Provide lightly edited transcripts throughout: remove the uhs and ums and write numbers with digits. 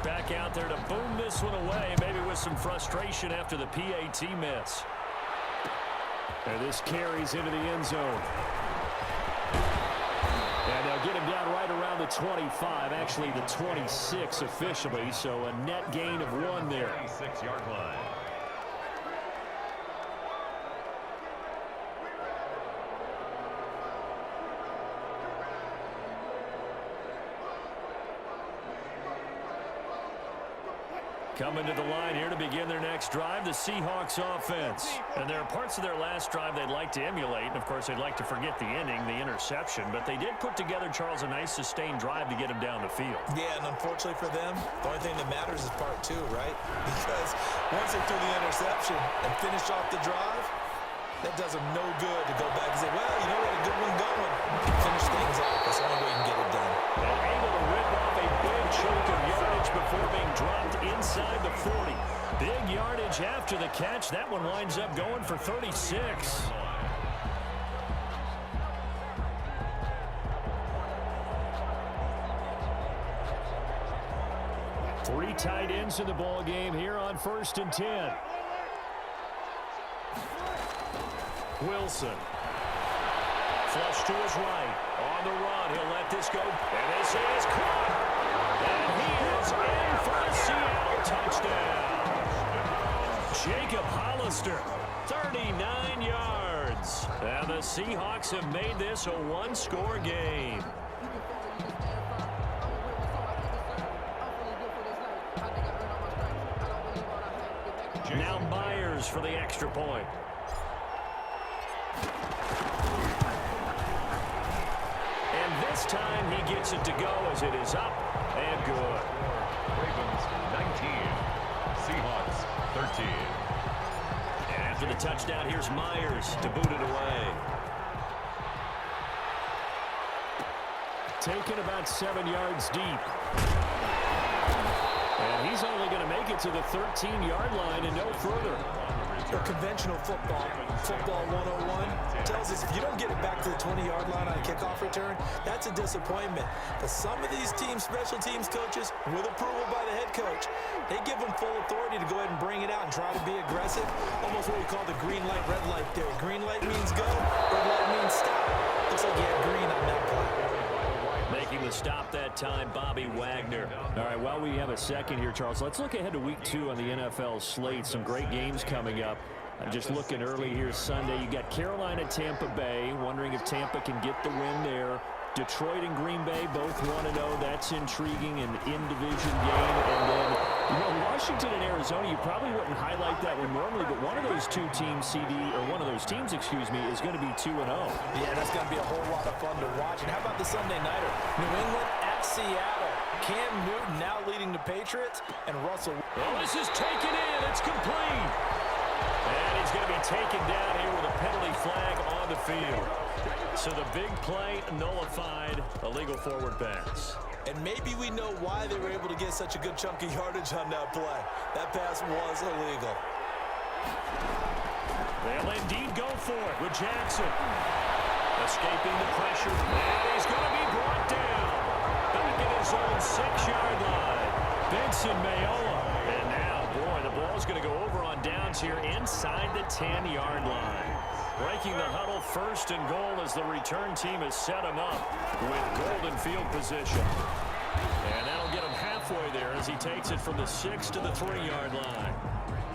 back out there to boom this one away, maybe with some frustration after the PAT miss. And this carries into the end zone. And they'll get him down right around the 25, actually the 26 officially, so a net gain of 1 there. 26-yard line. Coming to the line here to begin their next drive, the Seahawks offense. And there are parts of their last drive they'd like to emulate. And, of course, they'd like to forget the inning, the interception. But they did put together, Charles, a nice sustained drive to get him down the field. Yeah, and unfortunately for them, the only thing that matters is part 2, right? Because once they threw the interception and finish off the drive, that does them no good to go back and say, well, you know, we had a good one going. Finish things off. That's the only way you can get it done. And able to rip off a big chunk of yardage before being dropped inside the 40. Big yardage after the catch. That one winds up going for 36. Three tight ends in the ball game here on 1st and 10. Wilson. Flush to his right. On the run. He'll let this go. And this is caught. And he is in for a Seattle touchdown. Jacob Hollister, 39 yards. And the Seahawks have made this a one-score game. Now Myers for the extra point. This time he gets it to go as it is up and good. Ravens 19, Seahawks 13. And after the touchdown, here's Myers to boot it away. Taken about 7 yards deep. And he's only going to make it to the 13-yard line and no further. Conventional football 101 tells us if you don't get it back to the 20-yard line on a kickoff return, that's a disappointment. But some of these teams, special teams coaches, with approval by the head coach, they give them full authority to go ahead and bring it out and try to be aggressive. Almost what we call the green light, red light theory. Green light means go, red light means stop. Looks like he had green on that play. Making the stop that time, Bobby Wagner. All right, while we have a second here, Charles, let's look ahead to week 2 on the NFL slate. Some great games coming up. I'm just looking early here Sunday. You got Carolina, Tampa Bay. Wondering if Tampa can get the win there. Detroit and Green Bay both 1-0. That's intriguing, an in-division game. And then, you know, Washington and Arizona, you probably wouldn't highlight that one normally, but one of those two teams, excuse me, is going to be 2-0. Yeah, that's going to be a whole lot of fun to watch. And how about the Sunday nighter? New England at Seattle. Cam Newton now leading the Patriots, and Russell. Well, this is taken in. It's complete. And he's going to be taken down here with a penalty flag on the field. So the big play nullified, illegal forward pass. And maybe we know why they were able to get such a good chunk of yardage on that play. That pass was illegal. They'll indeed go for it with Jackson. Escaping the pressure. And he's going to be brought down. Back at his own 6-yard line. Benson Mayola. And now, boy, the ball's going to go over on downs here inside the 10-yard line. Breaking the huddle, 1st and goal as the return team has set him up with golden field position. And that'll get him halfway there as he takes it from the 6 to the 3-yard line.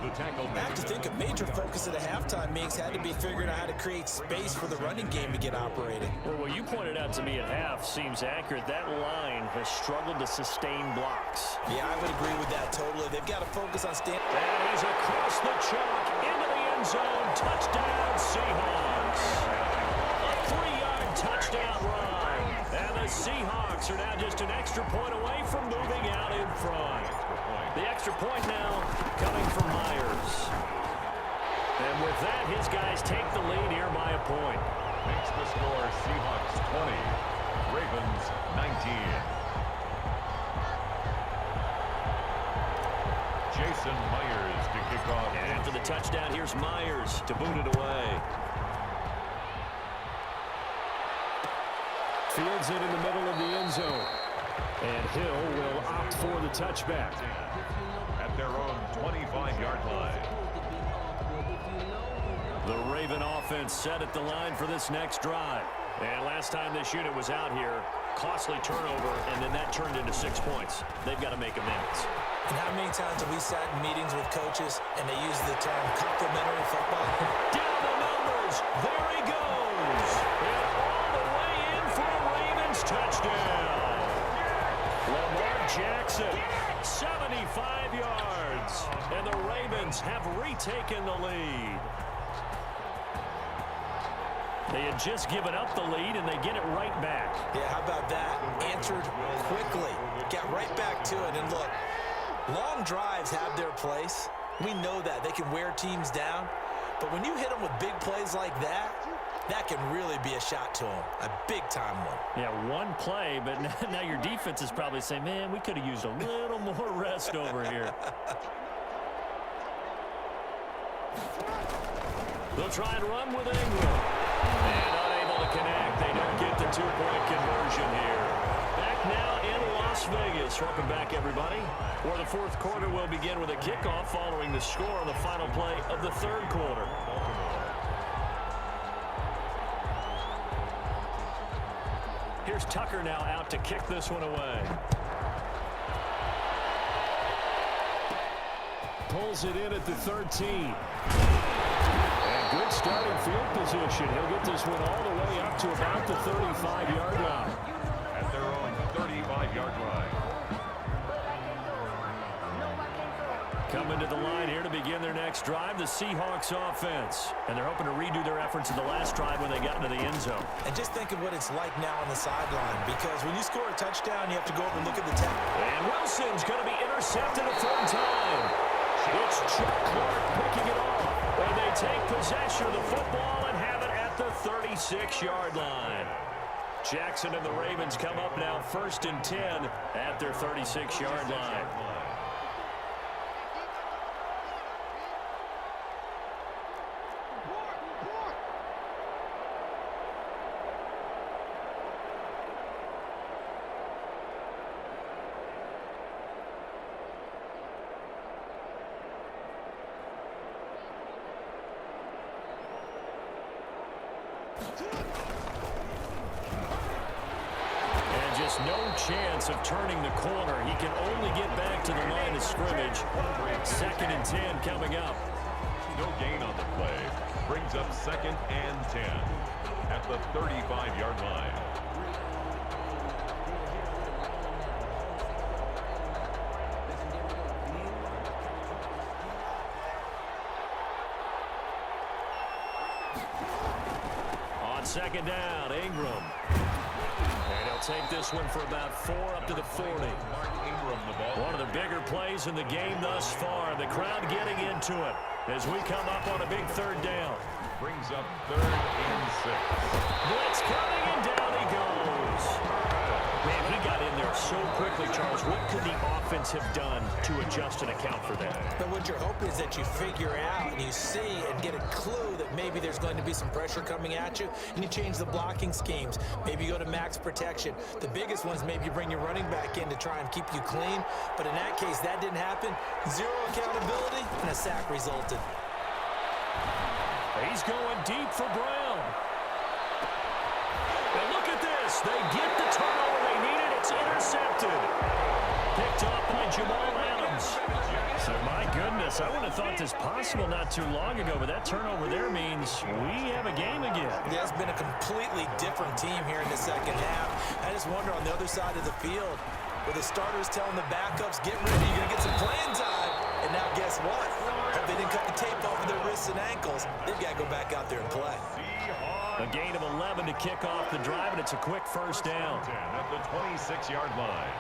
The tackle. I have to think a major focus at a halftime meetings had to be figuring out how to create space for the running game to get operating. Well, what you pointed out to me at half seems accurate. That line has struggled to sustain blocks. Yeah, I would agree with that totally. They've got to focus on standing. And he's across the chalk into the end zone. Touchdown, Seahawks. A 3-yard touchdown run. And the Seahawks are now just an extra point away from moving out in front. The extra point now coming from Myers. And with that, his guys take the lead here by a point. Makes the score Seahawks 20, Ravens 19. Jason Myers to kick off. And after the touchdown, here's Myers to boot it away. Fields it in the middle of the end zone. And Hill will opt for the touchback. At their own 25-yard line. The Raven offense set at the line for this next drive. And last time this unit was out here, costly turnover, and then that turned into 6 points. They've got to make amends. And how many times have we sat in meetings with coaches and they use the term complementary football? Down the numbers. There he goes. And all the way in for a Ravens touchdown. Lamar Jackson, 75 yards. And the Ravens have retaken the lead. They had just given up the lead, and they get it right back. Yeah, how about that? Answered quickly. Got right back to it. And look, long drives have their place. We know that. They can wear teams down. But when you hit them with big plays like that, that can really be a shot to them. A big-time one. Yeah, one play, but now your defense is probably saying, man, we could have used a little more rest over here. They'll try and run with Ingram. And unable to connect. They don't get the two-point conversion here. Back now in Las Vegas. Welcome back, everybody. Where the fourth quarter will begin with a kickoff following the score on the final play of the third quarter. Here's Tucker now out to kick this one away. Pulls it in at the 13. Good starting field position. He'll get this one all the way up to about the 35-yard line. At their own 35-yard line. Coming to the line here to begin their next drive, the Seahawks offense. And they're hoping to redo their efforts in the last drive when they got into the end zone. And just think of what it's like now on the sideline, because when you score a touchdown, you have to go over and look at the tape. And Wilson's going to be intercepted a third time. It's Chuck Clark picking it off. And they take possession of the football and have it at the 36-yard line. Jackson and the Ravens come up now 1st and 10 at their 36-yard line. And just no chance of turning the corner. He can only get back to the line of scrimmage. 2nd and 10 coming up. No gain on the play. Brings up 2nd and 10 at the 35-yard line. On 2nd down, Ingram. And he'll take this one for about 4 up to the 40. One of the bigger plays in the game thus far. The crowd getting into it as we come up on a big 3rd down. Brings up 3rd and 6. Blitz coming, and down he goes. Man, he got in there so quickly, Charles. What could the offense have done to adjust and account for that? But what you're hoping is that you figure out and you see and get a clue that maybe there's going to be some pressure coming at you, and you change the blocking schemes. Maybe you go to max protection. The biggest ones, maybe you bring your running back in to try and keep you clean. But in that case, that didn't happen. 0 accountability, and a sack resulted. He's going deep for Brown. And look at this. They get the turnover they needed. It's intercepted. Picked up by Jamal Adams. So, my goodness, I wouldn't have thought this possible not too long ago, but that turnover there means we have a game again. Yeah, it's been a completely different team here in the 2nd half. I just wonder on the other side of the field, where the starters telling the backups, get ready, you're going to get some playing time. And now guess what? If they didn't cut the tape off of their wrists and ankles, they've got to go back out there and play. A gain of 11 to kick off the drive, and it's a quick 1st down. At the 26-yard line.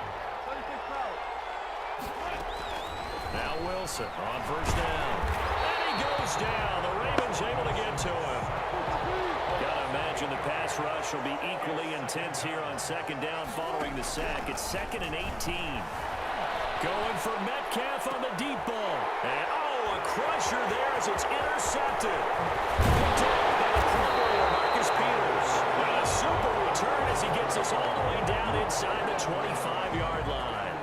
Now Wilson on 1st down. And he goes down. The Ravens able to get to him. Gotta imagine the pass rush will be equally intense here on 2nd down following the sack. It's 2nd and 18. Going for Metcalf on the deep ball. And, a crusher there as it's intercepted. Picked up by the Pro Bowler Marcus Peters. And a super return as he gets us all the way down inside the 25-yard line.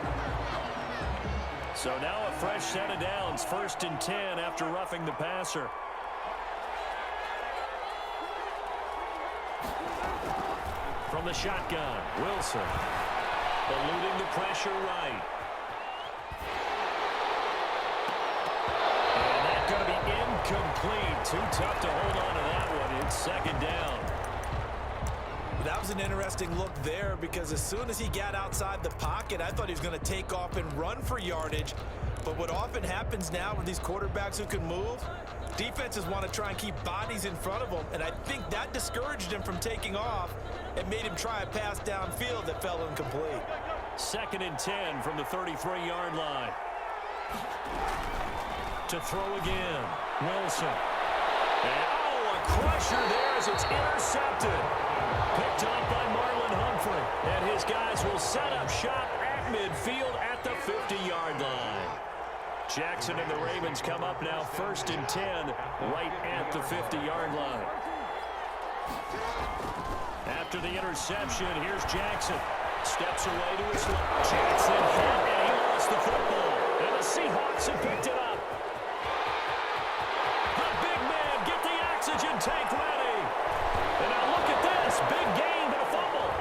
So now a fresh set of downs, 1st and 10 after roughing the passer. From the shotgun, Wilson. Eluding the pressure right. And that's going to be incomplete. Too tough to hold on to that one. It's 2nd down. That was an interesting look there because as soon as he got outside the pocket, I thought he was going to take off and run for yardage. But what often happens now with these quarterbacks who can move, defenses want to try and keep bodies in front of them, and I think that discouraged him from taking off and made him try a pass downfield that fell incomplete. 2nd and 10 from the 33-yard line. To throw again, Wilson. And, a crusher there as it's intercepted. Picked off by Marlon Humphrey. And his guys will set up shop at midfield at the 50-yard line. Jackson and the Ravens come up now 1st and 10 right at the 50-yard line. After the interception, here's Jackson. Steps away to his left. Jackson hit, and he lost the football. And the Seahawks have picked it up. The big man, get the oxygen tank ready. And now look at this. Big gain, but a fumble.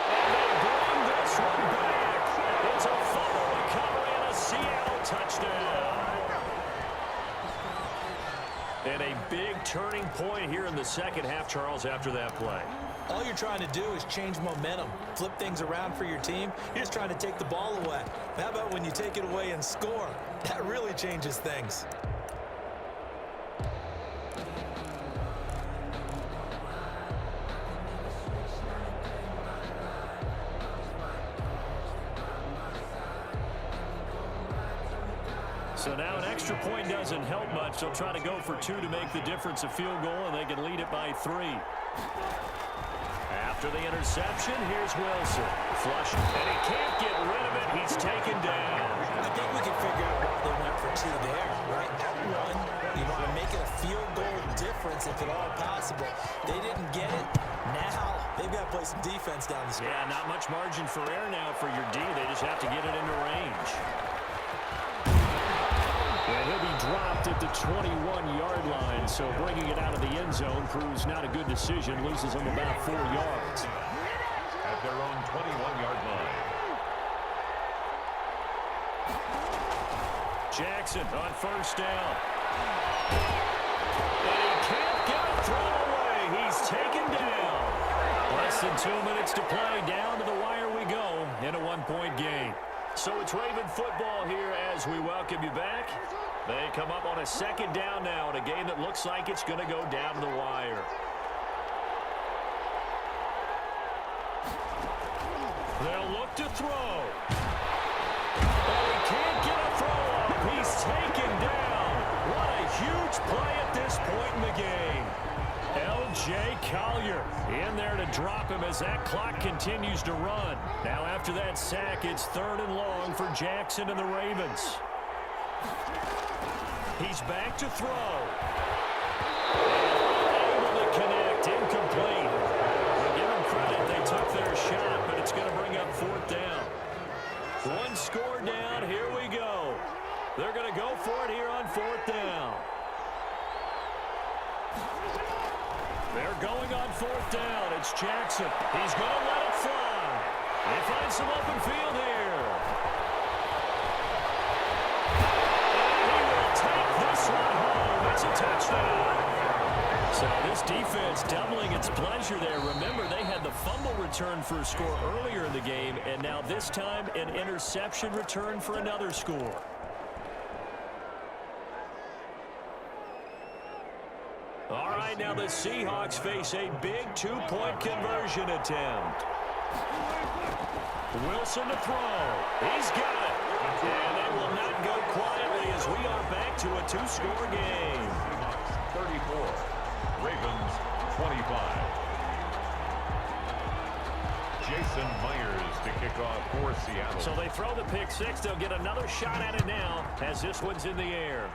And they bring this one back. It's a fumble recovery and a Seattle touchdown. And a big turning point here in the 2nd half, Charles, after that play. All you're trying to do is change momentum, flip things around for your team. You're just trying to take the ball away. How about when you take it away and score? That really changes things. So now an extra point doesn't help much. They'll try to go for 2 to make the difference a field goal, and they can lead it by 3. After the interception, here's Wilson. Flush, and he can't get rid of it. He's taken down. I think we can figure out why they went for 2 there, right? At 1, you want to make it a field goal difference if at all possible. They didn't get it. Now they've got to play some defense down the stretch. Yeah, not much margin for error now for your D. They just have to get it into range. And he'll be dropped at the 21-yard line, so bringing it out of the end zone proves not a good decision. Loses him about 4 yards. At their own 21-yard line. Jackson on 1st down. And he can't get a throw away. He's taken down. Less than 2 minutes to play. Down to the wire we go in a 1-point game. So it's Raven football here as we welcome you back. They come up on a 2nd down now in a game that looks like it's going to go down to the wire. They'll look to throw. Oh, he can't get a throw up. He's taken down. What a huge play at this point in the game. L.J. Collier in there to drop him as that clock continues to run. Now after that sack, it's 3rd and long for Jackson and the Ravens. He's back to throw. Able to connect, incomplete. We'll give them credit, they took their shot, but it's going to bring up 4th down. 1 score down, here we go. They're going to go for it here on 4th down. They're going on 4th down. It's Jackson. He's going to let it fly. They find some open field here. And he will take this one home. It's a touchdown. So this defense doubling its pleasure there. Remember, they had the fumble return for a score earlier in the game, and now this time an interception return for another score. All right, now the Seahawks face a big 2-point conversion attempt. Wilson to throw. He's got it. And they will not go quietly as we are back to a 2-score game. 34. Ravens 25. Jason Myers to kick off for Seattle. So they throw the pick 6. They'll get another shot at it now as this one's in the air.